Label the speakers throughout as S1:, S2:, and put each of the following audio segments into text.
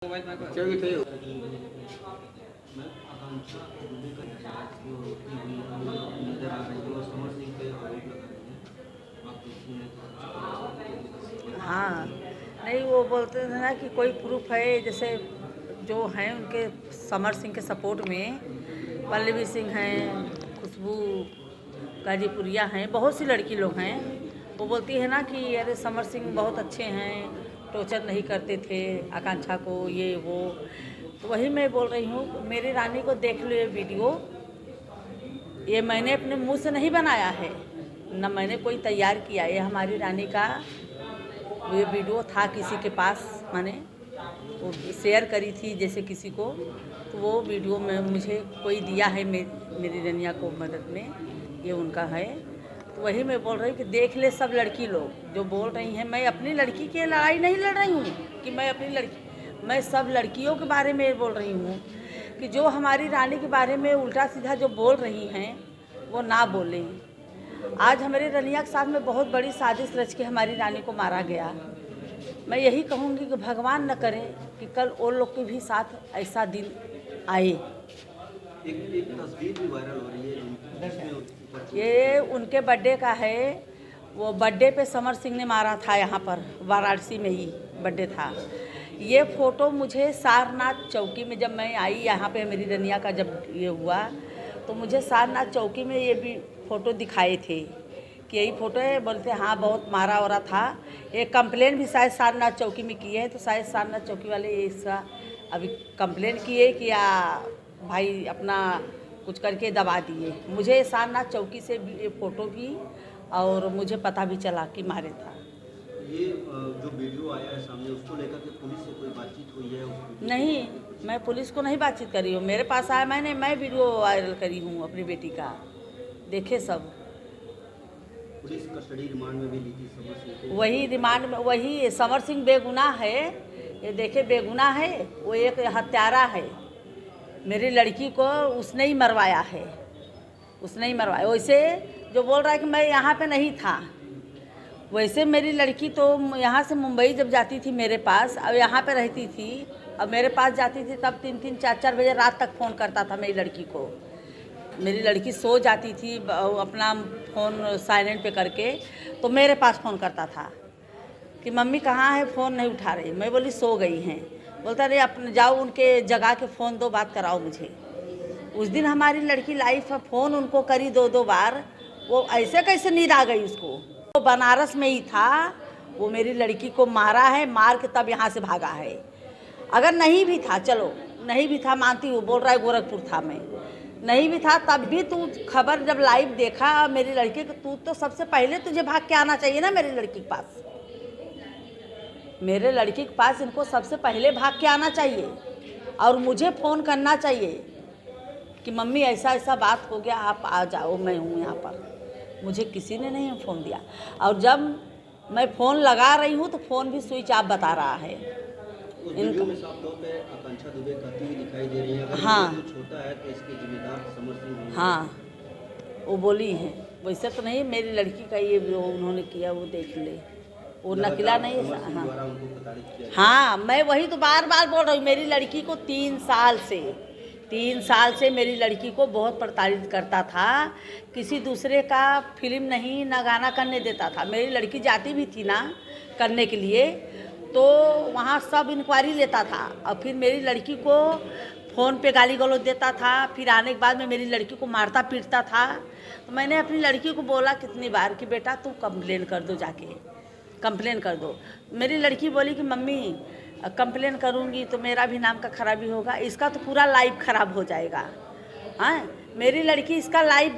S1: चलिए ठीक है।
S2: मैं आकांक्षा दुबे का जांच जो होती हुई नजर आ रही है और समर सिंह पे आरोप लगा रही है। आप देखती हैं तो
S3: हाँ, नहीं वो बोलते थे ना कि कोई प्रूफ है, जैसे जो हैं उनके समर सिंह के सपोर्ट में पल्लवी सिंह हैं, खुशबू गाजीपुरिया हैं, बहुत सी लड़की लोग हैं। वो बोलती है ना कि अरे समर सिंह बहुत अच्छे हैं, टॉर्चर नहीं करते थे आकांक्षा को, ये वो। तो वही मैं बोल रही हूँ, मेरी रानी को देख लो ये वीडियो। ये मैंने अपने मुंह से नहीं बनाया है, न मैंने कोई तैयार किया। ये हमारी रानी का ये वीडियो था किसी के पास, मैंने वो शेयर करी थी जैसे किसी को, तो वो वीडियो में मुझे कोई दिया है मेरी रनिया को मदद में, ये उनका है। तो वही मैं बोल रही हूँ कि देख ले सब लड़की लोग जो बोल रही हैं। मैं अपनी लड़की की लड़ाई नहीं लड़ रही हूँ कि मैं अपनी लड़की, मैं सब लड़कियों के बारे में बोल रही हूँ कि जो हमारी रानी के बारे में उल्टा सीधा जो बोल रही हैं वो ना बोलें। आज हमारे रनिया के साथ में बहुत बड़ी साजिश रच के हमारी रानी को मारा गया। मैं यही कहूँगी कि भगवान न करे कि कल और लोग के भी साथ ऐसा दिन आए।
S2: एक तस्वीर भी वायरल हो रही है
S3: ये उनके बर्थडे का है। वो बर्थडे पे समर सिंह ने मारा था, यहाँ पर वाराणसी में ही बर्थडे था। ये फ़ोटो मुझे सारनाथ चौकी में जब मैं आई यहाँ पे मेरी रनिया का जब ये हुआ, तो मुझे सारनाथ चौकी में ये भी फ़ोटो दिखाए थे कि यही फ़ोटो है। बोलते हाँ बहुत मारा हो रहा था। एक कंप्लेन भी शायद सारनाथ चौकी में किए हैं, तो शायद सारनाथ चौकी वाले इसका अभी कंप्लेन किए कि या भाई अपना कुछ करके दबा दिए। मुझे सारनाथ चौकी से भी ये फ़ोटो भी और मुझे पता भी चला कि मारे था।
S2: ये जो वीडियो आया है सामने, उसको लेकर के पुलिस से कोई बातचीत हुई है?
S3: नहीं, मैं पुलिस को नहीं बातचीत करी हूँ। मेरे पास आया, मैं वीडियो वायरल करी हूँ अपनी बेटी का, देखे सब।
S2: पुलिस कस्टडी रिमांड में भी ली थी समर सिंह को।
S3: वही रिमांड में, वही समर सिंह बेगुनाह है, ये देखे बेगुनाह है। वो एक हत्यारा है। मेरी लड़की को उसने ही मरवाया है, उसने ही मरवाया। वैसे जो बोल रहा है कि मैं यहाँ पे नहीं था, वैसे मेरी लड़की तो यहाँ से मुंबई जब जाती थी मेरे पास, अब यहाँ पे रहती थी, अब मेरे पास जाती थी तब 3-3 4-4 बजे रात तक फ़ोन करता था मेरी लड़की को। मेरी लड़की सो जाती थी अपना फ़ोन साइलेंट पे करके, तो मेरे पास फ़ोन करता था कि मम्मी कहाँ है, फ़ोन नहीं उठा रही। मैं बोली सो गई हैं। बोलता अरे अपने जाओ उनके जगह के फ़ोन दो, बात कराओ मुझे। उस दिन हमारी लड़की लाइफ फ़ोन उनको करी 2-2 बार। वो ऐसे कैसे नींद आ गई उसको? वो बनारस में ही था, वो मेरी लड़की को मारा है, मार के तब यहाँ से भागा है। अगर नहीं भी था, चलो नहीं भी था मानती हूँ, बोल रहा है गोरखपुर था, मैं नहीं भी था तब भी तू खबर जब लाइव देखा मेरी लड़की को, तू तो सबसे पहले तुझे भाग के आना चाहिए ना मेरी लड़की के पास। मेरे लड़की के पास इनको सबसे पहले भाग के आना चाहिए और मुझे फ़ोन करना चाहिए कि मम्मी ऐसा ऐसा बात हो गया, आप आ जाओ, मैं हूँ यहाँ पर। मुझे किसी ने नहीं फ़ोन दिया, और जब मैं फ़ोन लगा रही हूँ तो फ़ोन भी स्विच ऑफ बता रहा है।
S2: उस वीडियो में साफ तौर पे आकांक्षा दुबे कहती हुई दिखाई दे रही है, अगर
S3: हाँ,
S2: ये छोटा है तो इसके जिम्मेदार समर सिंह होंगे।
S3: हाँ, वो बोली हैं। वैसे तो नहीं, मेरी लड़की का ये जो उन्होंने किया वो देख ले, वो नकला नहीं। हाँ हाँ, मैं वही तो बार बार बोल रही हूँ। मेरी लड़की को 3 साल से मेरी लड़की को बहुत प्रताड़ित करता था। किसी दूसरे का फिल्म नहीं ना गाना करने देता था। मेरी लड़की जाती भी थी ना करने के लिए, तो वहाँ सब इंक्वायरी लेता था, और फिर मेरी लड़की को फ़ोन पे गाली गलौज देता था। फिर आने के बाद में मेरी लड़की को मारता पीटता था। तो मैंने अपनी लड़की को बोला कितनी बार कि बेटा तू कंप्लेन कर दो, जाके कंप्लेन कर दो। मेरी लड़की बोली कि मम्मी कंप्लेन करूँगी तो मेरा भी नाम का खराबी होगा, इसका तो पूरा लाइफ ख़राब हो जाएगा। हाँ, मेरी लड़की इसका लाइफ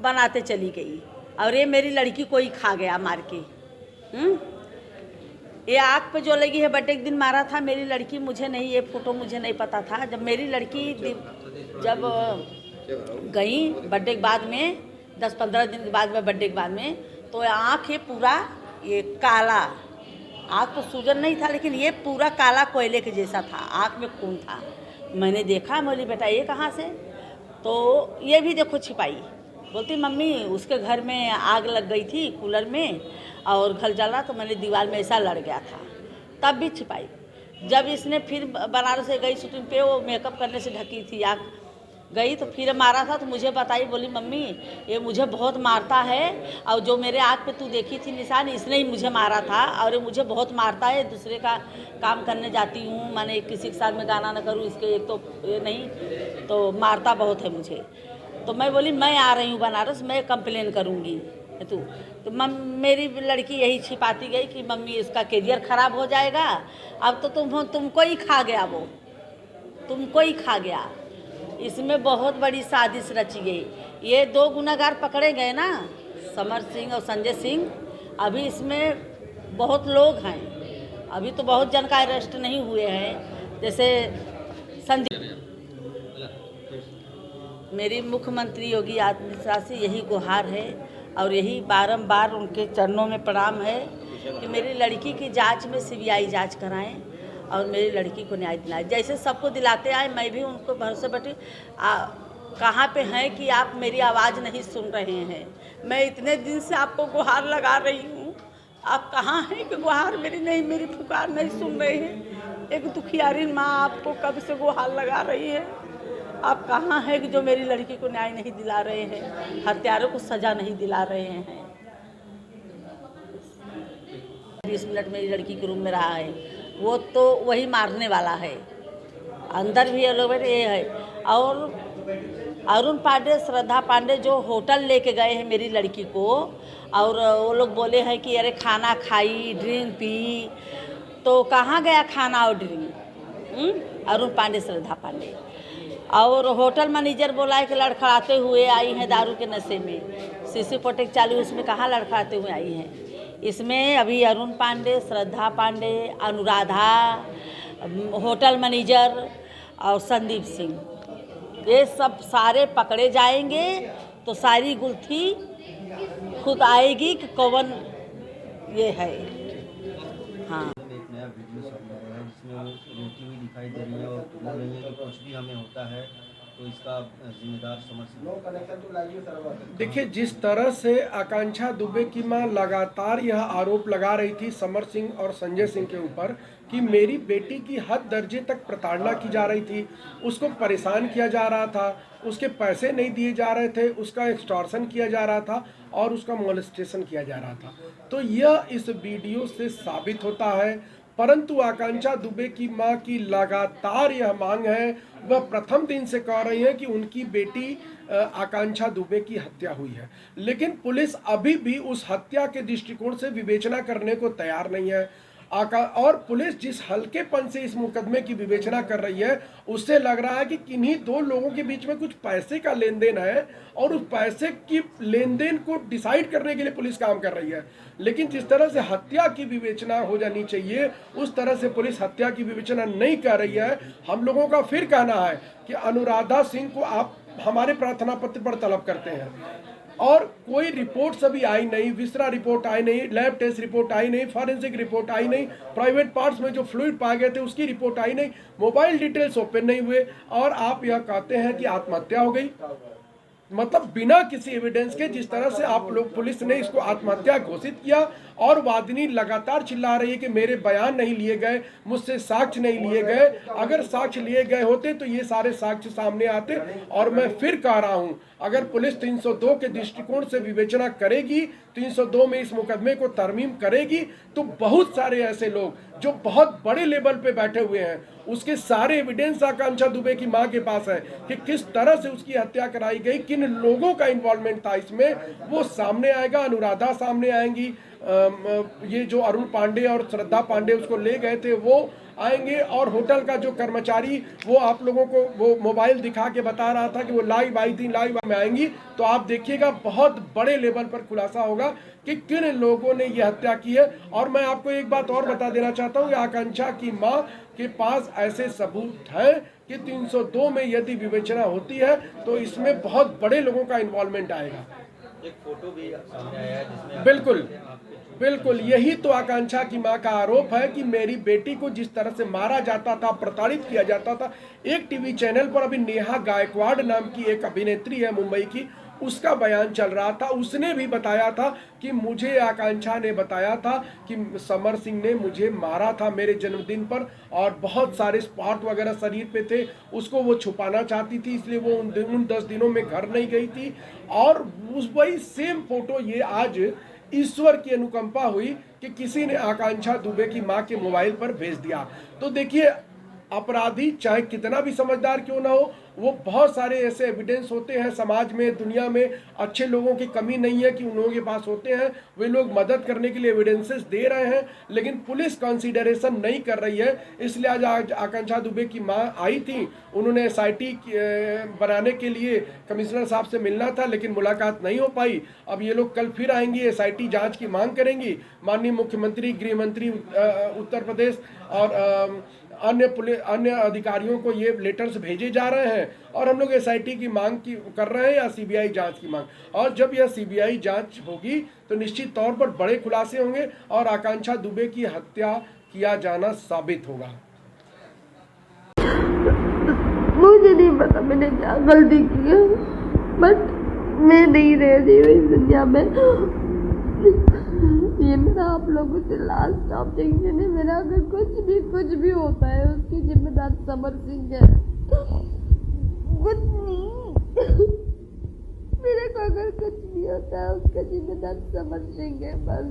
S3: बनाते चली गई, और ये मेरी लड़की को ही खा गया मार के। ये आँख पे जो लगी है, बर्थडे के दिन मारा था मेरी लड़की। मुझे नहीं, ये फ़ोटो मुझे नहीं पता था। जब मेरी लड़की जब गई बर्थडे के बाद में 10-15 दिन के बाद में, बर्थडे के बाद में, तो आँख ये पूरा ये काला, आँख तो सूजन नहीं था लेकिन ये पूरा काला कोयले के जैसा था, आँख में खून था। मैंने देखा, बोली बेटा ये कहाँ से? तो ये भी देखो छिपाई। बोलती मम्मी उसके घर में आग लग गई थी कूलर में और घर जला, तो मैंने दीवार में ऐसा लड़ गया था, तब भी छिपाई। जब इसने फिर बनारस से गई शूटिंग पे, वो मेकअप करने से ढकी थी, आँख गई तो फिर मारा था, तो मुझे बताई, बोली मम्मी ये मुझे बहुत मारता है, और जो मेरे आँख पे तू देखी थी निशान, इसने ही मुझे मारा था, और ये मुझे बहुत मारता है, दूसरे का काम करने जाती हूँ, मैंने किसी के साथ में गाना ना करूँ, इसके एक तो ये नहीं, तो मारता बहुत है मुझे। तो मैं बोली मैं आ रही हूँ बनारस, मैं कंप्लेन करूँगी तो मेरी लड़की यही छिपाती गई कि मम्मी इसका करियर ख़राब हो जाएगा, अब तो तुमको ही खा गया, वो तुमको ही खा गया। इसमें बहुत बड़ी साजिश रची गई। ये 2 गुनहगार पकड़े गए ना, समर सिंह और संजय सिंह, अभी इसमें बहुत लोग हैं, अभी तो बहुत जन का अरेस्ट नहीं हुए हैं। जैसे संजय, मेरी मुख्यमंत्री योगी आदित्यनाथ से यही गुहार है और यही बारंबार उनके चरणों में प्रणाम है कि मेरी लड़की की जांच में सीबीआई जांच कराएं और मेरी लड़की को न्याय दिलाएं। जैसे सबको दिलाते आए, मैं भी उनको भरोसे बैठी। कहाँ पे हैं कि आप मेरी आवाज़ नहीं सुन रहे हैं? मैं इतने दिन से आपको गुहार लगा रही हूँ, आप कहाँ हैं कि गुहार मेरी पुकार नहीं सुन रहे हैं? एक दुखियारी माँ आपको कब से गुहार लगा रही है, आप कहाँ हैं कि जो मेरी लड़की को न्याय नहीं दिला रहे हैं, हत्यारों को सज़ा नहीं दिला रहे हैं? 20 मिनट मेरी लड़की के रूम में रहा है, वो तो वही मारने वाला है, अंदर भी ये लोग ये है। और अरुण पांडे, श्रद्धा पांडे जो होटल लेके गए हैं मेरी लड़की को, और वो लोग बोले हैं कि अरे खाना खाई, ड्रिंक पी, तो कहाँ गया खाना और ड्रिंक? अरुण पांडे, श्रद्धा पांडे। और होटल मैनेजर बोला है कि लड़खड़ाते हुए आई हैं दारू के नशे में, सीसी फोटेज चालू, उसमें कहाँ लड़खड़ाते हुए आई हैं? इसमें अभी अरुण पांडे, श्रद्धा पांडे, अनुराधा, होटल मैनेजर और संदीप सिंह, ये सब सारे पकड़े जाएंगे तो सारी गुत्थी खुद आएगी कि कौन ये है। हाँ,
S2: एक नया वीडियो सामने आया है जिसमें वो रोती हुई दिखाई दे रही है और बोल रही है कि कुछ भी हमें होता है तो इसका जिम्मेदार समर सिंह।
S1: देखिए, जिस तरह से आकांक्षा दुबे की मां लगातार यह आरोप लगा रही थी समर सिंह और संजय सिंह के ऊपर कि मेरी बेटी की हद दर्जे तक प्रताड़ना की जा रही थी, उसको परेशान किया जा रहा था, उसके पैसे नहीं दिए जा रहे थे, उसका एक्सटॉर्शन किया जा रहा था और उसका मोलेस्टेशन किया जा रहा था, तो यह इस वीडियो से साबित होता है। परंतु आकांक्षा दुबे की मां की लगातार यह मांग है, वह प्रथम दिन से कह रही है कि उनकी बेटी आकांक्षा दुबे की हत्या हुई है, लेकिन पुलिस अभी भी उस हत्या के दृष्टिकोण से विवेचना करने को तैयार नहीं है। और पुलिस जिस हल्केपन से इस मुकदमे की विवेचना कर रही है, उससे लग रहा है कि किन्हीं 2 लोगों के बीच में कुछ पैसे का लेन देन है और उस पैसे की लेन देन को डिसाइड करने के लिए पुलिस काम कर रही है। लेकिन जिस तरह से हत्या की विवेचना हो जानी चाहिए, उस तरह से पुलिस हत्या की विवेचना नहीं कर रही है। हम लोगों का फिर कहना है कि अनुराधा सिंह को आप हमारे प्रार्थना पत्र पर तलब करते हैं, और कोई रिपोर्ट अभी आई नहीं, विसरा रिपोर्ट आई नहीं, लैब टेस्ट रिपोर्ट आई नहीं, फॉरेंसिक रिपोर्ट आई नहीं, प्राइवेट पार्ट्स में जो फ्लूइड पाए गए थे उसकी रिपोर्ट आई नहीं, मोबाइल डिटेल्स ओपन नहीं हुए, और आप यह कहते हैं कि आत्महत्या हो गई। मतलब बिना किसी एविडेंस के जिस तरह से आप लोग पुलिस ने इसको आत्महत्या घोषित किया, और वादिनी लगातार चिल्ला रही है कि मेरे बयान नहीं लिए गए, मुझसे साक्ष्य नहीं लिए गए। अगर साक्ष्य लिए गए होते तो ये सारे साक्ष्य सामने आते। और मैं फिर कह रहा हूं, अगर पुलिस 302 के दृष्टिकोण से विवेचना करेगी, 302 में इस मुकदमे को तरमीम करेगी, तो बहुत सारे ऐसे लोग जो बहुत बड़े लेवल पे बैठे हुए हैं, उसके सारे एविडेंस आकांक्षा दुबे की मां के पास है कि किस तरह से उसकी हत्या कराई गई, किन लोगों का इन्वॉल्वमेंट था इसमें, वो सामने आएगा। अनुराधा सामने आएंगी, ये जो अरुण पांडे और श्रद्धा पांडे उसको ले गए थे वो आएंगे, और होटल का जो कर्मचारी वो आप लोगों को वो मोबाइल दिखा के बता रहा था कि वो लाइव आई थी, लाइव में आएंगी, तो आप देखिएगा बहुत बड़े लेवल पर खुलासा होगा कि किन लोगों ने ये हत्या की है। और मैं आपको एक बात और बता देना चाहता हूँ कि आकांक्षा की मां के पास ऐसे सबूत है कि 302 में यदि विवेचना होती है तो इसमें बहुत बड़े लोगों का इन्वॉल्वमेंट आएगा।
S2: एक फोटो भी सामने आया है जिसमें
S1: बिल्कुल यही तो आकांक्षा की मां का आरोप है कि मेरी बेटी को जिस तरह से मारा जाता था, प्रताड़ित किया जाता था। एक टीवी चैनल पर अभी नेहा गायकवाड़ नाम की एक अभिनेत्री है मुंबई की, उसका बयान चल रहा था। उसने भी बताया था कि मुझे आकांक्षा ने बताया था कि समर सिंह ने मुझे मारा था मेरे जन्मदिन पर, और बहुत सारे स्पॉट वगैरह शरीर पे थे, उसको वो छुपाना चाहती थी, इसलिए वो उन 10 दिनों में घर नहीं गई थी। और वही सेम फोटो ये आज ईश्वर की अनुकंपा हुई कि किसी ने आकांक्षा दुबे की मां के मोबाइल पर भेज दिया। तो देखिए, अपराधी चाहे कितना भी समझदार क्यों ना हो, वो बहुत सारे ऐसे एविडेंस होते हैं समाज में, दुनिया में। अच्छे लोगों की कमी नहीं है कि उन लोगों के पास होते हैं, वे लोग मदद करने के लिए एविडेंसेस दे रहे हैं, लेकिन पुलिस कंसीडरेशन नहीं कर रही है। इसलिए आज आकांक्षा दुबे की मां आई थी, उन्होंने एसआईटी बनाने के लिए कमिश्नर साहब से मिलना था, लेकिन मुलाकात नहीं हो पाई। अब ये लोग कल फिर आएंगी, एसआईटी जांच की मांग करेंगी। माननीय मुख्यमंत्री, गृह मंत्री उत्तर प्रदेश और अन्य अधिकारियों को ये लेटर्स भेजे जा रहे हैं, और हम लोग एसआईटी की मांग कर रहे हैं या सीबीआई जांच की मांग। और जब यह सीबीआई जांच होगी तो निश्चित तौर पर बड़े खुलासे होंगे और आकांक्षा दुबे की हत्या किया जाना साबित होगा।
S4: मुझे नहीं पता मैंने क्या गलती की है, बट मैं नहीं रह रही हूँ इस दुनिया में। ये मेरा आप लोगों से लास्ट ऑब्जेक्शन है। मेरा अगर कुछ भी होता है उसकी जिम्मेदार समर सिंह है, कुछ नहीं। मेरे को अगर कुछ भी होता है उसका जिम्मेदार समर सिंह है बस।